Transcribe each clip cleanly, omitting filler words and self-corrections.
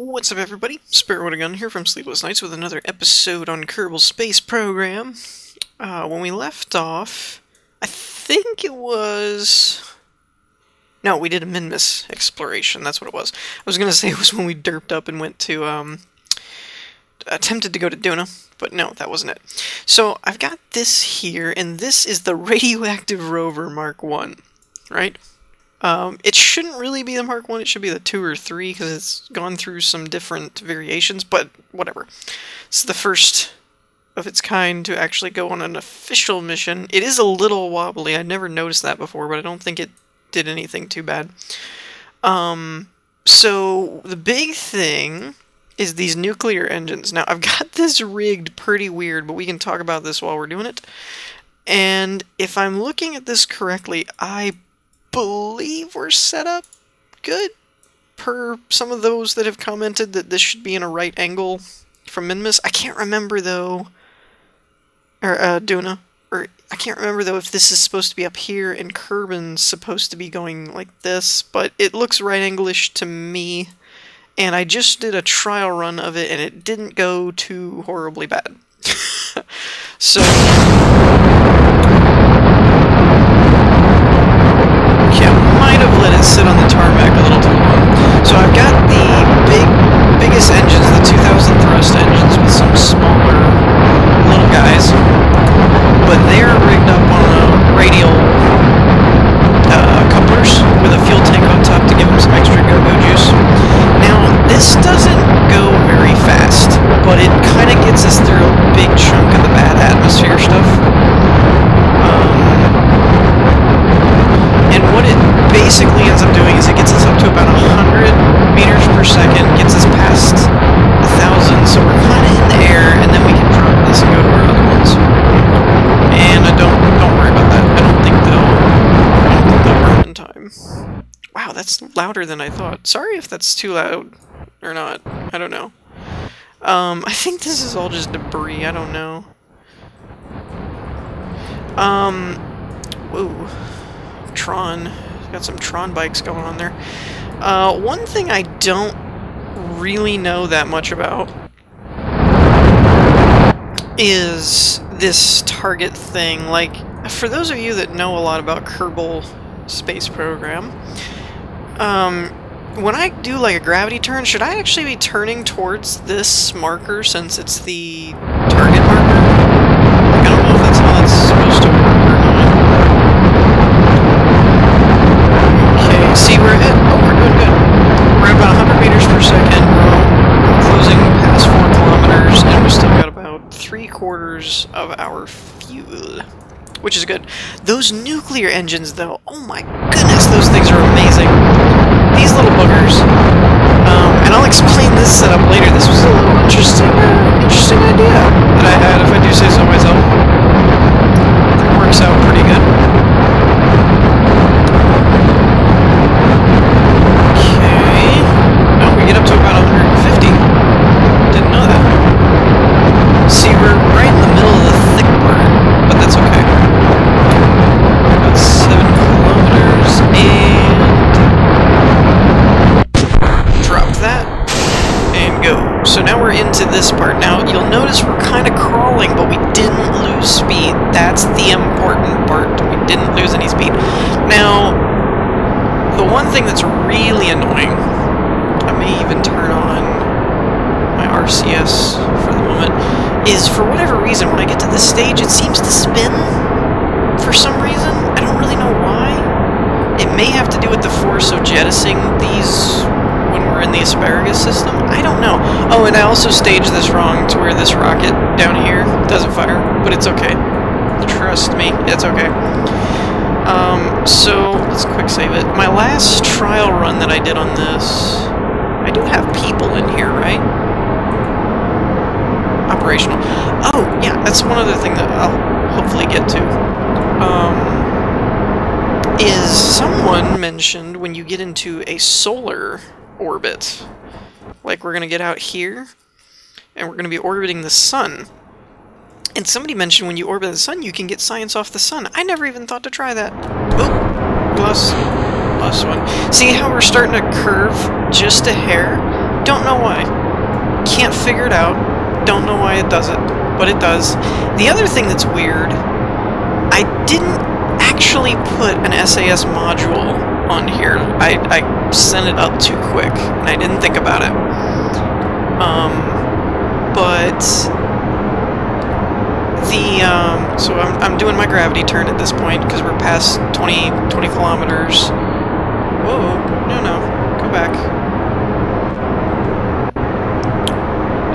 What's up, everybody? Spirit Gun here from Sleepless Nights with another episode on Kerbal Space Program. When we left off, I think it was... No, we did a Minmus exploration, that's what it was. I was gonna say it was when we derped up and went to, attempted to go to Duna, but no, that wasn't it. So, I've got this here, and this is the Radioactive Rover Mark 1, right? It shouldn't really be the Mark 1, it should be the 2 or 3, because it's gone through some different variations, but whatever. It's the first of its kind to actually go on an official mission. It is a little wobbly, I never noticed that before, but I don't think it did anything too bad. So, the big thing is these nuclear engines. Now, I've got this rigged pretty weird, but we can talk about this while we're doing it. And if I'm looking at this correctly, I believe we're set up good per some of those that have commented that this should be in a right angle from Minmus. I can't remember though, or Duna, or I can't remember though if this is supposed to be up here and Kerbin's supposed to be going like this, but it looks right angle-ish to me, and I just did a trial run of it and it didn't go too horribly bad. So might have let it sit on the tarmac a little too long. So I've got the biggest engines, the 2000 thrust engines, with some smaller little guys, but they're rigged up on radial couplers with a fuel tank on top to give them some extra go-go juice. Now, this doesn't go very fast, but it kind of gets us through a big chunk of the bad atmosphere stuff. And what it basically ends up doing is it gets us up to about 100 meters per second, gets us past 1,000, so we're kind of in the air, and then we can drop this and go to our other ones. And don't worry about that. I don't think they'll run in time. Wow, that's louder than I thought. Sorry if that's too loud or not. I don't know. I think this is all just debris. I don't know. Whoa. Tron. Got some Tron bikes going on there. One thing I don't really know that much about is this target thing. Like, for those of you that know a lot about Kerbal Space Program, when I do like a gravity turn, should I actually be turning towards this marker since it's the target marker? Like, I don't know if that's how that's supposed to work or not. See, we're doing good. We're at about 100 meters per second. We're closing past 4 kilometers, and we still got about 3/4 of our fuel, which is good. Those nuclear engines, though, oh my goodness, those things are amazing. These little boogers. And I'll explain this setup later. This was a little interesting idea that I had, if I do say so myself. It works out pretty good. Get up to about 150. Didn't know that. See, we're right in the middle of the thick part, but that's okay. About 7 kilometers, and drop that, and go. So now we're into this part. Now, you'll notice we're kind of crawling, but we didn't lose speed. That's the important part. We didn't lose any speed. Now, the one thing that's really annoying, I may even turn on my RCS for the moment, is for whatever reason, when I get to this stage, it seems to spin for some reason. I don't really know why. It may have to do with the force of jettisoning these when we're in the asparagus system. I don't know. Oh, and I also staged this wrong to where this rocket down here doesn't fire, but it's okay. Trust me, it's okay. So, let's quick save it. My last trial run that I did on this, I do have people in here, right? Operational. Oh, yeah, that's one other thing that I'll hopefully get to. Is someone mentioned when you get into a solar orbit, like we're going to get out here, and we're going to be orbiting the sun. And somebody mentioned when you orbit the sun, you can get science off the sun. I never even thought to try that. Oh, plus one. See how we're starting to curve just a hair? Don't know why. Can't figure it out. Don't know why it does it, but it does. The other thing that's weird, I didn't actually put an SAS module on here. I sent it up too quick, and I didn't think about it. But the, so I'm doing my gravity turn at this point, because we're past 20 kilometers. Whoa, no, go back.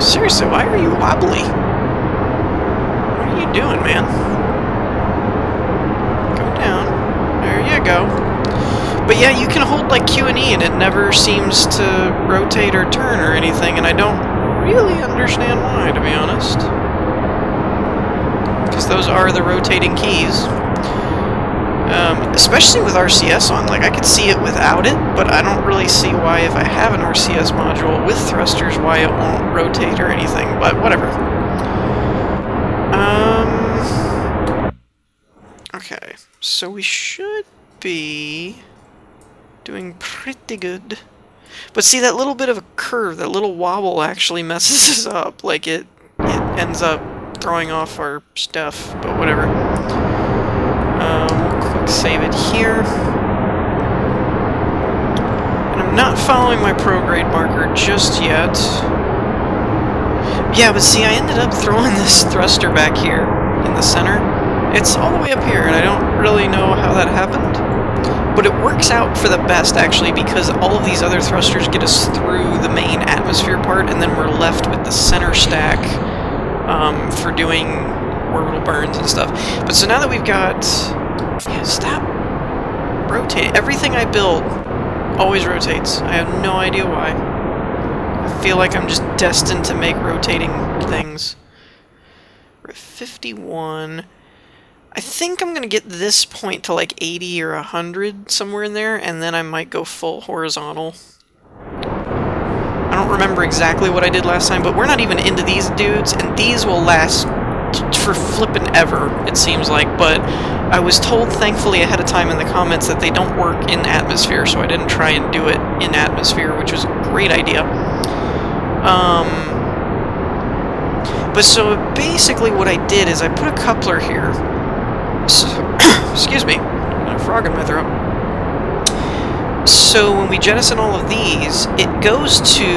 Seriously, why are you wobbly? What are you doing, man? Go down. There you go. But yeah, you can hold like Q and E and it never seems to rotate or turn or anything, and I don't really understand why, to be honest. Because those are the rotating keys. Especially with RCS on, like I could see it without it, but I don't really see why if I have an RCS module with thrusters why it won't rotate or anything, but whatever. Okay, so we should be doing pretty good. But see, that little bit of a curve, that little wobble actually messes us up, like it ends up throwing off our stuff, but whatever. We'll quick save it here. And I'm not following my prograde marker just yet. Yeah, but see, I ended up throwing this thruster back here in the center. It's all the way up here, and I don't really know how that happened. But it works out for the best, actually, because all of these other thrusters get us through the main atmosphere part, and then we're left with the center stack for doing orbital burns and stuff. But so now that we've got... Yeah, stop rotating. Everything I build always rotates. I have no idea why. I feel like I'm just destined to make rotating things. We're at 51. I think I'm going to get this point to like 80 or 100, somewhere in there, and then I might go full horizontal. I don't remember exactly what I did last time, but we're not even into these dudes, and these will last for flippin' ever, it seems like, but I was told, thankfully, ahead of time in the comments that they don't work in atmosphere, so I didn't try and do it in atmosphere, which was a great idea. But so basically what I did is I put a coupler here. So, excuse me, I got a frog in my throat. So when we jettison all of these, it goes to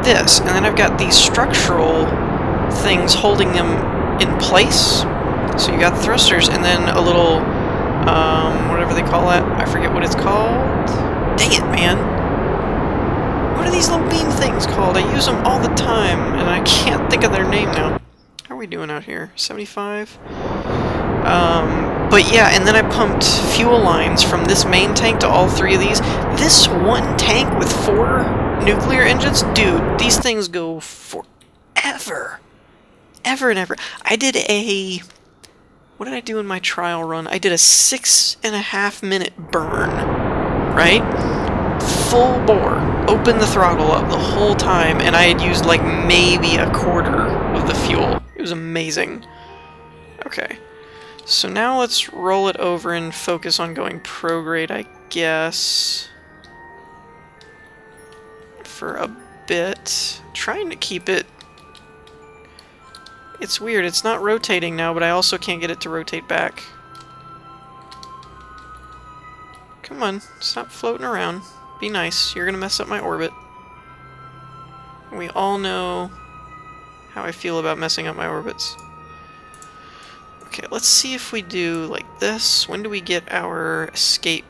this, and then I've got these structural things holding them in place. So you got thrusters, and then a little, whatever they call that, I forget what it's called. Dang it, man. What are these little beam things called? I use them all the time, and I can't think of their name now. How are we doing out here? 75? But yeah, and then I pumped fuel lines from this main tank to all three of these. This one tank with 4 nuclear engines, dude, these things go forever. Ever and ever. I did a... What did I do in my trial run? I did a 6.5 minute burn, right? Full bore. Open the throttle up the whole time, and I had used like maybe a quarter of the fuel. It was amazing. Okay. So now let's roll it over and focus on going prograde, I guess. For a bit. Trying to keep it... It's weird, it's not rotating now, but I also can't get it to rotate back. Come on, stop floating around. Be nice, you're gonna mess up my orbit. We all know how I feel about messing up my orbits. Okay, let's see if we do like this. When do we get our escape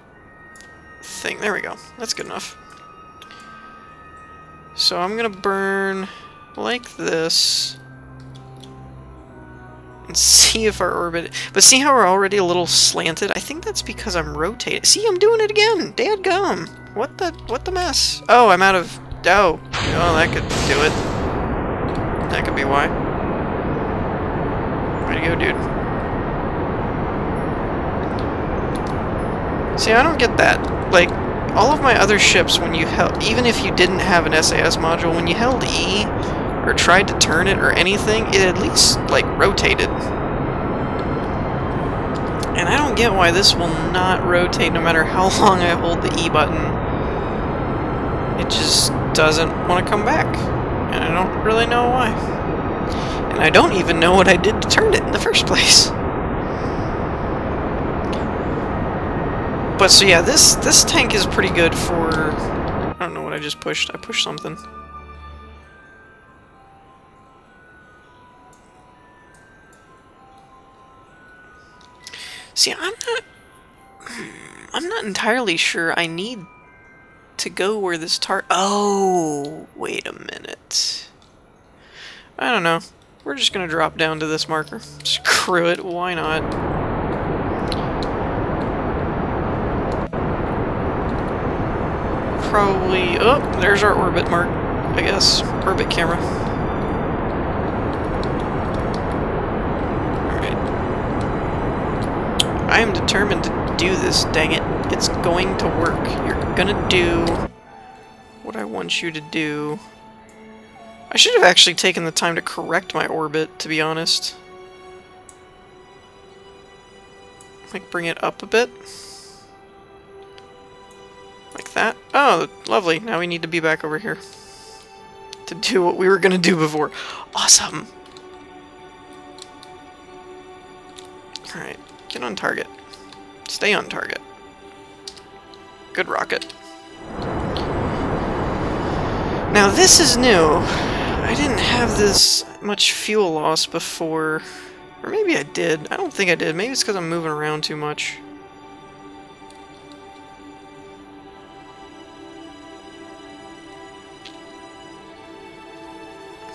thing? There we go. That's good enough. So I'm gonna burn like this. And see if our orbit... But see how we're already a little slanted? I think that's because I'm rotating. See, I'm doing it again! Dadgum! What the mess? Oh, I'm out of... Oh, that could do it. That could be why. Way to go, dude. See, I don't get that. Like, all of my other ships, when you held... Even if you didn't have an SAS module, when you held E... or tried to turn it or anything, it at least, like, rotated. And I don't get why this will not rotate no matter how long I hold the E button. It just doesn't want to come back. And I don't really know why. And I don't even know what I did to turn it in the first place. But so yeah, this tank is pretty good for... I don't know what I just pushed. I pushed something. See, I'm not entirely sure I need to go where this oh, wait a minute. I don't know. We're just gonna drop down to this marker. Screw it, why not? Probably... oh, there's our orbit mark, I guess. Orbit camera. Alright. I am determined to do this, dang it. It's going to work. You're gonna do what I want you to do. I should have actually taken the time to correct my orbit, to be honest. Like, bring it up a bit. Like that. Oh, lovely. Now we need to be back over here to do what we were going to do before. Awesome! Alright, get on target. Stay on target. Good rocket. Now this is new. I didn't have this much fuel loss before. Or maybe I did. I don't think I did. Maybe it's because I'm moving around too much.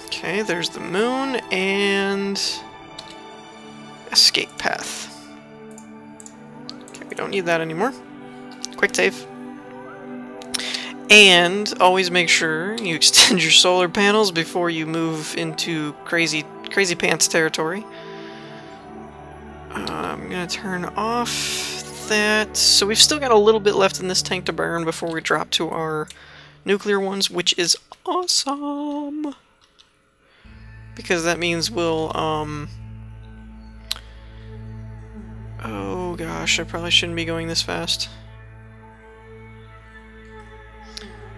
Okay, there's the moon and escape path. Okay, we don't need that anymore. Quick save. And always make sure you extend your solar panels before you move into crazy pants territory. I'm gonna turn off that. So we've still got a little bit left in this tank to burn before we drop to our nuclear ones, which is awesome. Because that means we'll, oh gosh, I probably shouldn't be going this fast.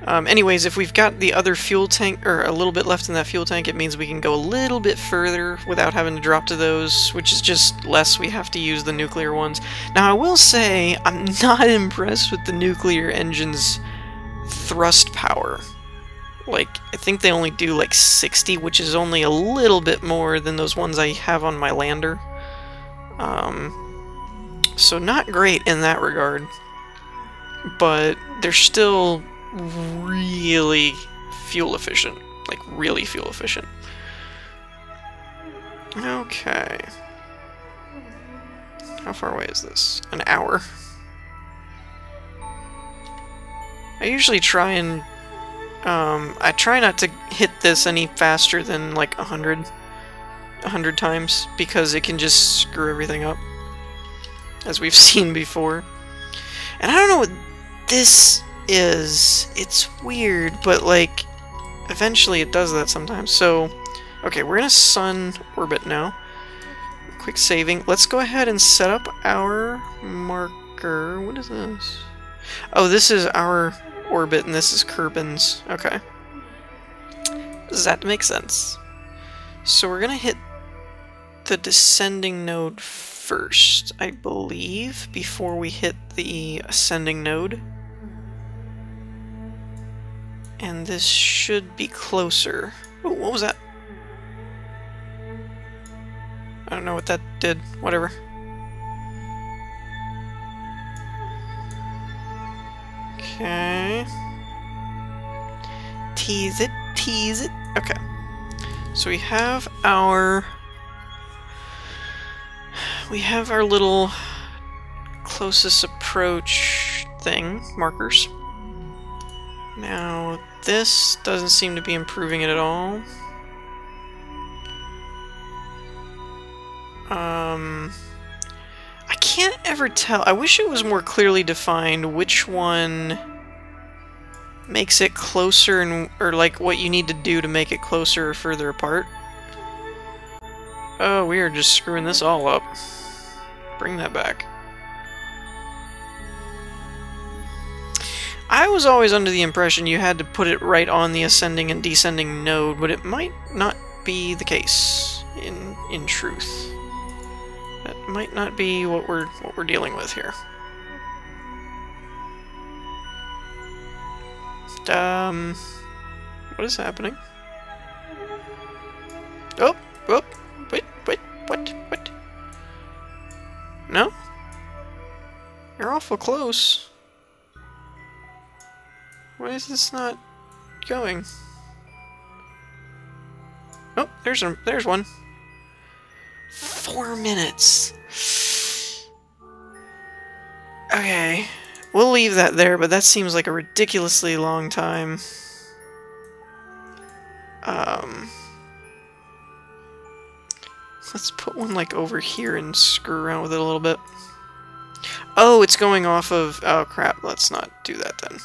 Anyways, if we've got the other fuel tank, or a little bit left in that fuel tank, it means we can go a little bit further without having to drop to those, which is just less we have to use the nuclear ones. Now, I will say, I'm not impressed with the nuclear engine's thrust power. Like, I think they only do like 60, which is only a little bit more than those ones I have on my lander. So not great in that regard. But they're still really fuel efficient. Like, really fuel efficient. Okay. How far away is this? An hour. I usually try and... I try not to hit this any faster than like 100 times, because it can just screw everything up, as we've seen before. And I don't know what this is. It's weird, but like, eventually it does that sometimes. So, okay, we're in a sun orbit now. Quick saving. Let's go ahead and set up our marker. What is this? Oh, this is our orbit, and this is Kerbin's. Okay. Does that make sense? So we're gonna hit the descending node first, I believe, before we hit the ascending node. And this should be closer. Oh, what was that? I don't know what that did. Whatever. Okay. Tease it, tease it. Okay. So we have our little closest approach thing, markers. Now, this doesn't seem to be improving it at all. I can't ever tell. I wish it was more clearly defined which one makes it closer, and or like what you need to do to make it closer or further apart. Oh, we are just screwing this all up. Bring that back. I was always under the impression you had to put it right on the ascending and descending node, but it might not be the case in truth. That might not be what we're dealing with here. What is happening? Oh, wait, what? No? You're awful close. Why is this not going? Oh, there's one. 4 minutes. Okay. We'll leave that there, but that seems like a ridiculously long time. Let's put one like over here and screw around with it a little bit. Oh, it's going off of... Oh crap, let's not do that then.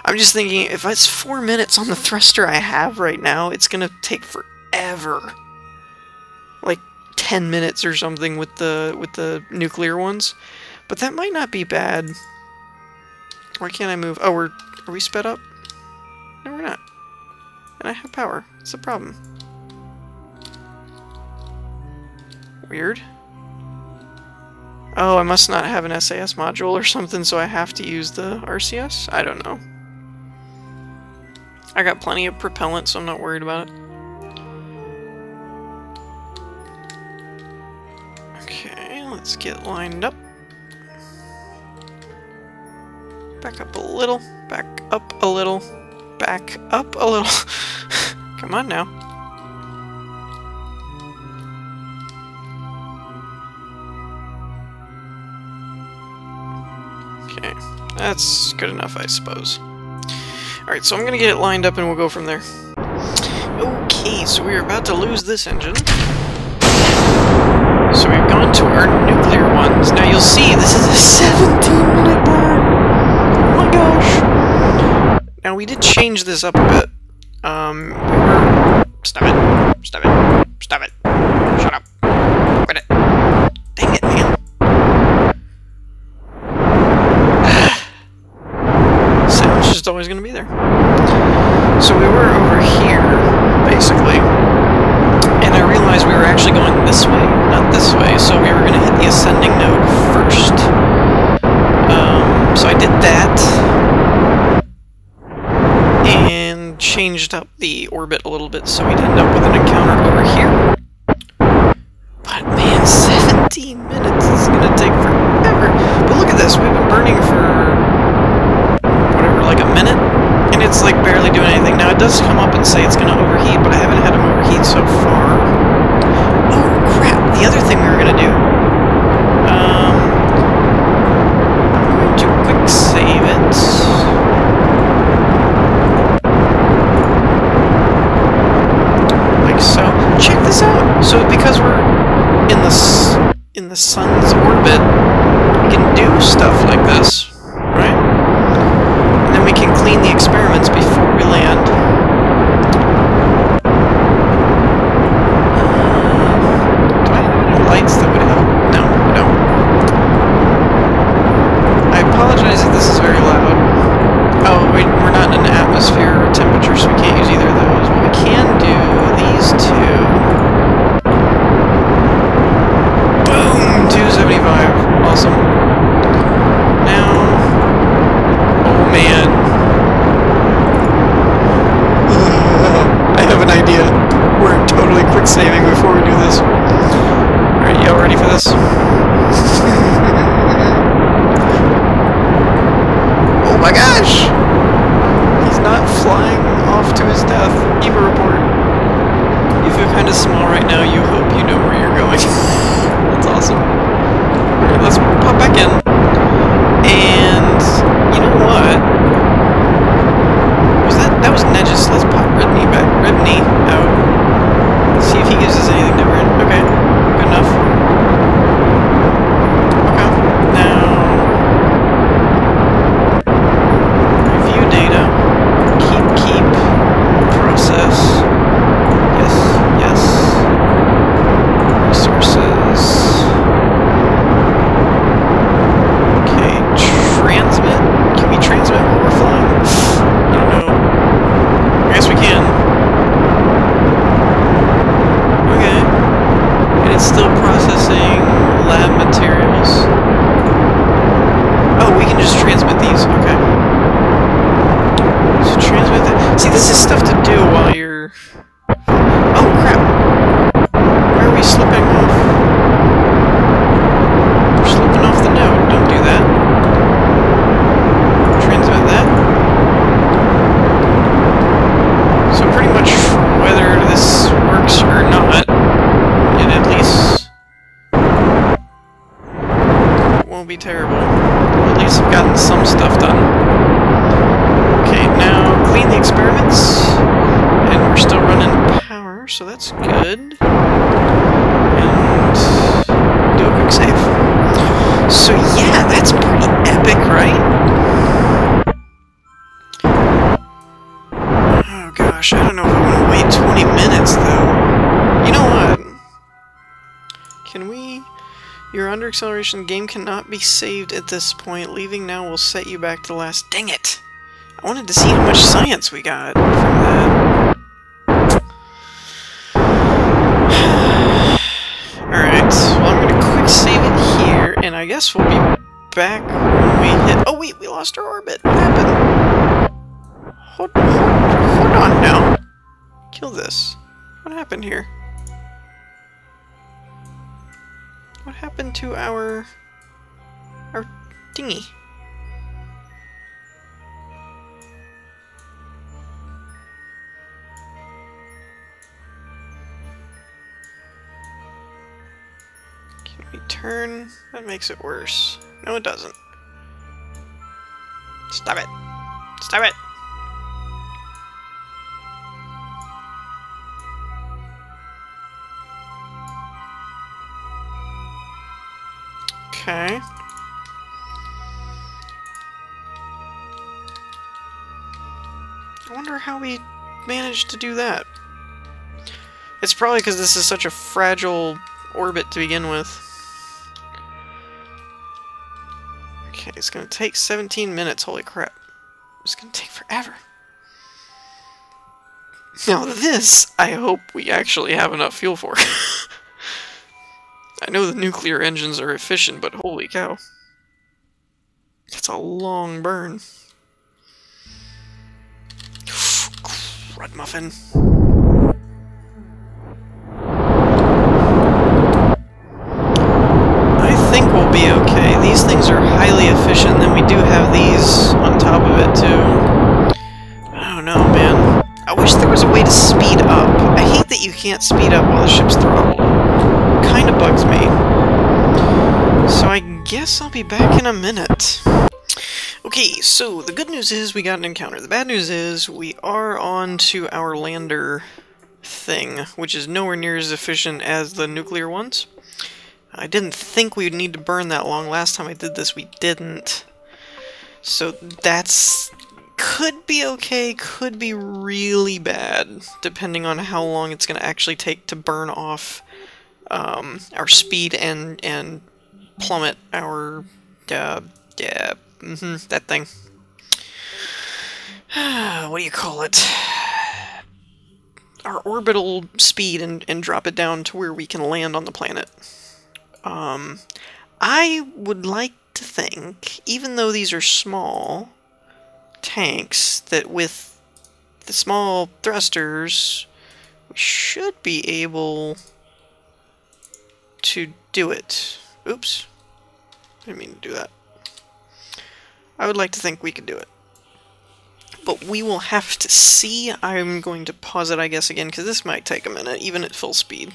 I'm just thinking, if it's 4 minutes on the thruster I have right now, it's gonna take forever. Like 10 minutes or something with the nuclear ones. But that might not be bad. Why can't I move? Oh, are we sped up? No, we're not. And I have power. What's the problem? Weird. Oh, I must not have an SAS module or something, so I have to use the RCS? I don't know. I got plenty of propellant, so I'm not worried about it. Okay, let's get lined up. Back up a little, back up a little, back up a little. Come on now. Okay, that's good enough, I suppose. Alright, so I'm gonna get it lined up and we'll go from there. Okay, so we're about to lose this engine. So we've gone to our nuclear ones. Now you'll see, this is a 17-minute burn! Oh my gosh! Now we did change this up a bit. We were... Stop it! Stop it! Stop it! Shut up! Quit it! Dang it, man! Sound's just always gonna be there. So we were over here, basically. And I realized we were actually going this way, not this way, so we were going to hit the ascending node first. So I did that, and changed up the orbit a little bit, so we'd end up with an encounter over here. But man, 17 minutes is going to take forever. But look at this, we've been burning for, whatever, like a minute? And it's like barely doing anything. Now it does come up and say it's going to overheat, but I haven't had them overheat so far. Oh crap! The other thing we were going to do. I'm going to quick save it. Like so. Check this out. So because we're in the sun's orbit, we can do stuff like this, right? And then we can clean the experiments before we land. Do I have any lights that would help? No, I don't. I apologize if this is very loud. Oh, we're not in an atmosphere or temperature, so we can't use either of those. But we can do these two. Boom! 275. Awesome. Now... Oh man. I have an idea. We're totally quick saving before we do this. Alright, y'all ready for this? Oh my gosh! He's not flying off to his death. Eva report. You feel kind of small right now. You hope you know where you're going. That's awesome. Alright, let's pop back in. And you know what? That was Nedges. Let's pop Ribney out. See if he gives us anything different. Okay, good enough. Okay, now review data. Keep. Process. Yes. Resources. stuff to do while you're... Oh, crap! Why are we slipping off? We're slipping off the node. Don't do that. Transmit that. So pretty much whether this works or not, it at least won't be terrible. At least I've gotten some stuff done. Okay, now clean the experiments. And we're still running power, so that's good. And do a quick save. So yeah, that's pretty epic, right? Oh gosh, I don't know if I want to wait 20 minutes, though. You know what? Can we... You're under acceleration. The game cannot be saved at this point. Leaving now will set you back to the last... Dang it! I wanted to see how much science we got from that. Alright, well I'm gonna quick save it here, and I guess we'll be back when we hit... Oh wait, we lost our orbit. What happened? Hold on now. Kill this. What happened here? What happened to our thingy? Can we turn? That makes it worse. No, it doesn't. Stop it! Stop it! Okay. I wonder how we managed to do that. It's probably because this is such a fragile orbit to begin with. Okay, it's gonna take 17 minutes, holy crap. It's gonna take forever. Now this, I hope we actually have enough fuel for. I know the nuclear engines are efficient, but holy cow. That's a long burn. Crud muffin. I think we'll be okay. These things are highly efficient, and then we do have these on top of it, too. I don't know, man. I wish there was a way to speed up. I hate that you can't speed up while the ship's throttled. Kinda bugs me. So I guess I'll be back in a minute. Okay, so the good news is we got an encounter. The bad news is we are on to our lander thing, which is nowhere near as efficient as the nuclear ones. I didn't think we would need to burn that long. Last time I did this, we didn't. So that's... could be okay, could be really bad, depending on how long it's going to actually take to burn off our speed and plummet our, that thing. What do you call it? Our orbital speed and drop it down to where we can land on the planet. I would like to think, even though these are small tanks, that with the small thrusters, we should be able to do it. Oops. I didn't mean to do that. I would like to think we could do it. But we will have to see. I'm going to pause it, I guess, again, because this might take a minute, even at full speed.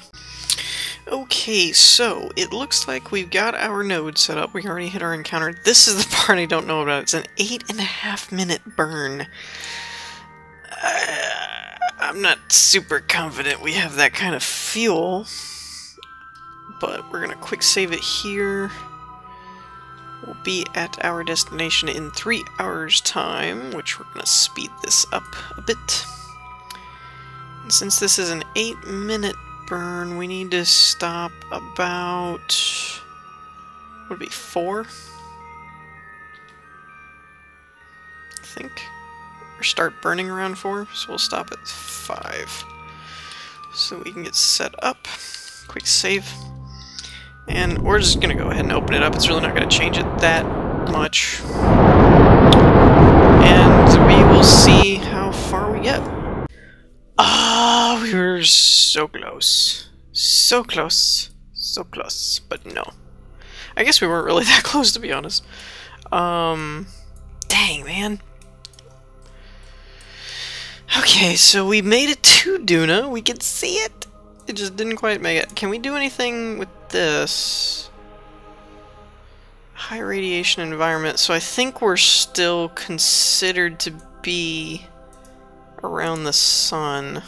Okay, so it looks like we've got our node set up. We already hit our encounter. This is the part I don't know about. It's an 8.5-minute burn. I'm not super confident we have that kind of fuel. But we're going to quick save it here. We'll be at our destination in 3 hours' time, which we're going to speed this up a bit. And since this is an 8-minute burn, we need to stop about... would it be 4? I think. Or start burning around 4, so we'll stop at 5. So we can get set up. Quick save. And we're just going to go ahead and open it up. It's really not going to change it that much. And we will see how far we get. Ah, we were so close. So close. So close. But no. I guess we weren't really that close, to be honest. Dang, man. Okay, so we made it to Duna. We could see it. It just didn't quite make it. Can we do anything with this? High radiation environment. So I think we're still considered to be around the sun.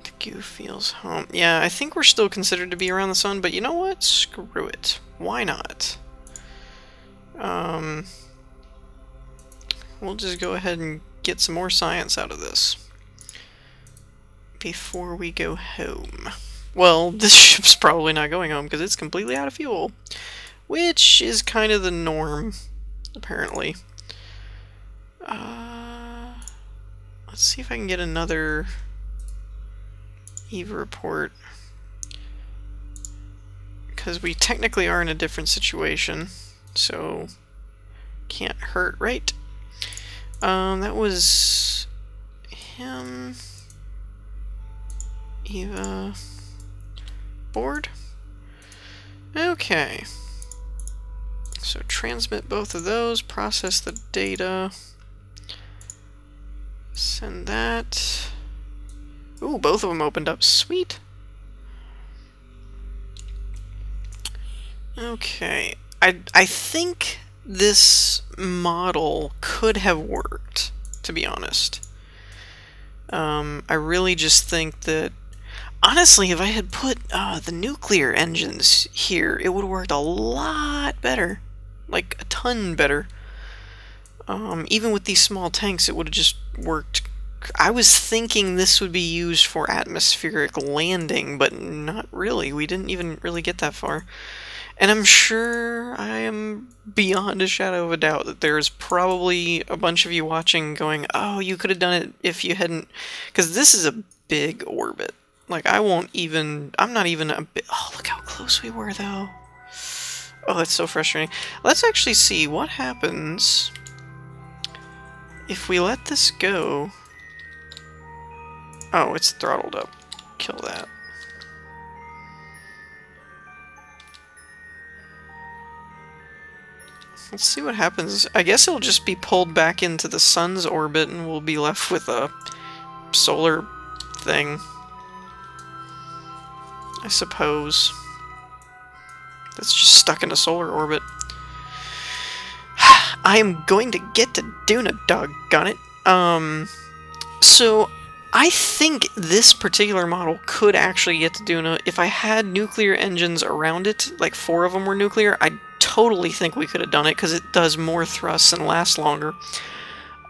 The goo feels home. Yeah, I think we're still considered to be around the sun, but you know what? Screw it. Why not? We'll just go ahead and get some more science out of this before we go home. Well, this ship's probably not going home because it's completely out of fuel, which is kind of the norm, apparently. Let's see if I can get another EVA report, because we technically are in a different situation, so can't hurt, right? That was him. EVA board. Okay. So transmit both of those, process the data, send that. Ooh, both of them opened up. Sweet. Okay. I think this model could have worked, to be honest. I really just think that, honestly, if I had put the nuclear engines here, it would have worked a lot better. Like, a ton better. Even with these small tanks, it would have just worked. I was thinking this would be used for atmospheric landing, but not really. We didn't even really get that far. And I'm sure, I am beyond a shadow of a doubt that there's probably a bunch of you watching going, oh, you could have done it if you hadn't, because this is a big orbit. Like, I'm not even a bit, oh, look how close we were, though. Oh, that's so frustrating. Let's actually see what happens if we let this go. Oh, it's throttled up. Kill that. Let's see what happens. I guess it'll just be pulled back into the sun's orbit and we'll be left with a solar thing, I suppose. That's just stuck in a solar orbit. I am going to get to Duna, doggone it. So I think this particular model could actually get to Duna if I had nuclear engines around it, like 4 of them were nuclear. I totally think we could have done it because it does more thrusts and lasts longer.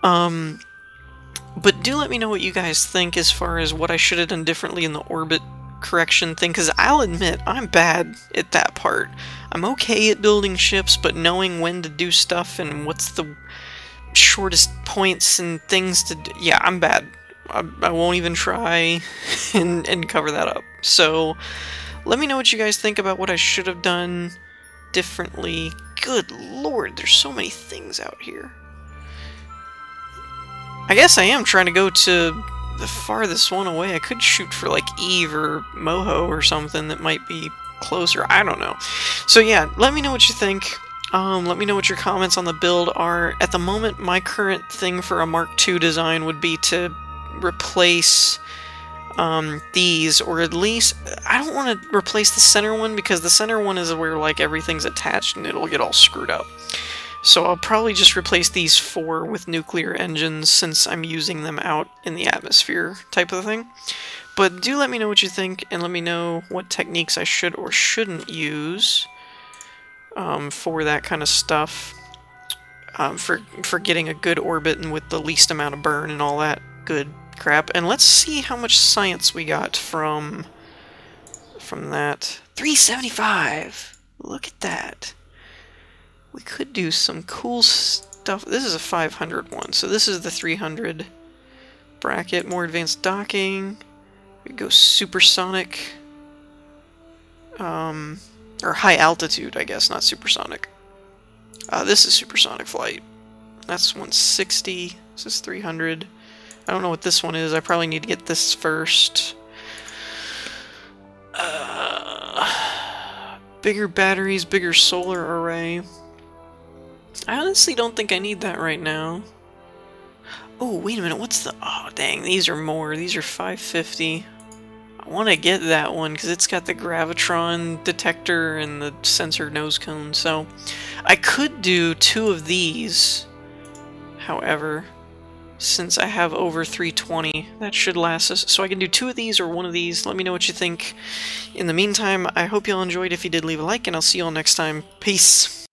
But do let me know what you guys think as far as what I should have done differently in the orbit correction thing, because I'll admit I'm bad at that part. I'm okay at building ships, but knowing when to do stuff and what's the shortest points and things to do, yeah, I'm bad. I won't even try and cover that up. So let me know what you guys think about what I should have done differently. Good lord, there's so many things out here. I guess I am trying to go to the farthest one away. I could shoot for like Eve or Moho or something that might be closer. I don't know. So yeah, let me know what you think. Let me know what your comments on the build are. At the moment, my current thing for a Mark II design would be to replace these, or at least, I don't want to replace the center one because the center one is where like everything's attached and it'll get all screwed up. So I'll probably just replace these 4 with nuclear engines since I'm using them out in the atmosphere type of thing. But do let me know what you think, and let me know what techniques I should or shouldn't use for that kind of stuff. For getting a good orbit and with the least amount of burn and all that good crap. And let's see how much science we got from that. 375! Look at that. We could do some cool stuff. This is a 500 one, so this is the 300 bracket. More advanced docking. We go supersonic. Or high altitude, I guess, not supersonic. This is supersonic flight. That's 160. This is 300. I don't know what this one is. I probably need to get this first. Bigger batteries, bigger solar array. I honestly don't think I need that right now. Oh, wait a minute, what's the... Oh, dang, these are more. These are 550. I want to get that one, because it's got the gravitron detector and the sensor nose cone, so... I could do 2 of these, however, since I have over 320. That should last us. So I can do 2 of these or 1 of these. Let me know what you think. In the meantime, I hope you all enjoyed. If you did, leave a like, and I'll see you all next time. Peace!